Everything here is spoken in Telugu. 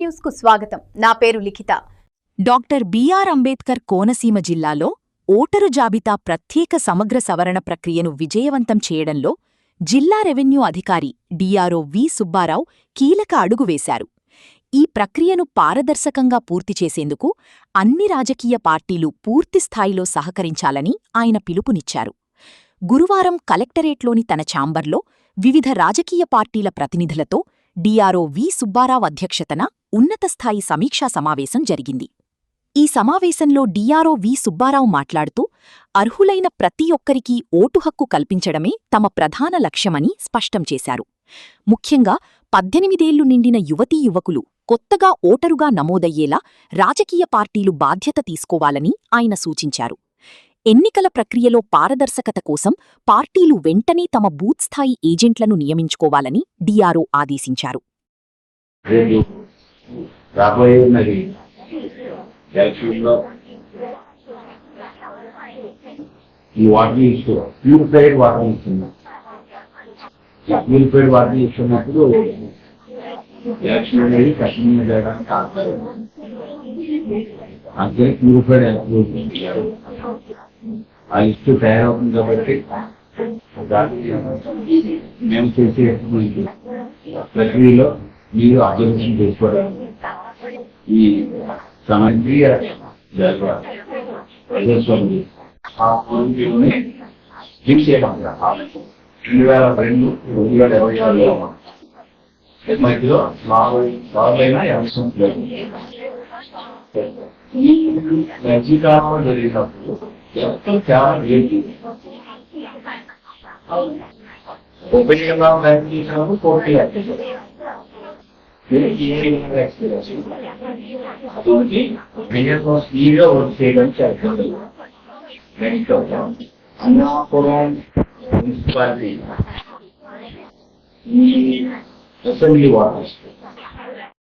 న్యూస్ కు స్వాగతం. నా పేరు లిఖిత. డాక్టర్ బిఆర్ అంబేద్కర్ కోనసీమ జిల్లాలో ఓటరు జాబితా ప్రత్యేక సమగ్ర సవరణ ప్రక్రియను విజయవంతం చేయడంలో జిల్లా రెవెన్యూ అధికారి డిఆర్ఓ వి సుబ్బారావు కీలక అడుగు వేశారు. ఈ ప్రక్రియను పారదర్శకంగా పూర్తి చేసేందుకు అన్ని రాజకీయ పార్టీలు పూర్తిస్థాయిలో సహకరించాలని ఆయన పిలుపునిచ్చారు. గురువారం కలెక్టరేట్లోని తన ఛాంబర్లో వివిధ రాజకీయ పార్టీల ప్రతినిధులతో డిఆర్ఓ వి సుబ్బారావు అధ్యక్షతన ఉన్నతస్థాయి సమీక్షా సమావేశం జరిగింది. ఈ సమావేశంలో డిఆర్ఓ వి సుబ్బారావు మాట్లాడుతూ అర్హులైన ప్రతి ఒక్కరికీ ఓటు హక్కు కల్పించడమే తమ ప్రధాన లక్ష్యమని స్పష్టం చేశారు. ముఖ్యంగా 18 ఏళ్లు నిండిన యువతీ యువకులు కొత్తగా ఓటరుగా నమోదయ్యేలా రాజకీయ పార్టీలు బాధ్యత తీసుకోవాలని ఆయన సూచించారు. ఎన్నికల ప్రక్రియలో పారదర్శకత కోసం పార్టీలు వెంటనే తమ బూత్ స్థాయి ఏజెంట్లను నియమించుకోవాలని డిఆర్ఓ ఆదేశించారు. ఆ లిస్టు తయారవుతుంది కాబట్టి మేము చేసే ప్రక్రియలో మీరు అబ్జర్వేషన్ చేసుకోవడం ఈ సమగ్ర ప్రజాస్వామ్యం 2002-2026 మధ్యలో బాగులైన అవసరం లేదు. మధ్యకాలంలో జరిగినప్పుడు చాలా ఉపయోగంగా చేసినప్పుడు పోటీ స్పీడ్గా వర్క్ చేయడం చేస్తుంది. Annapuram municipality assembly ward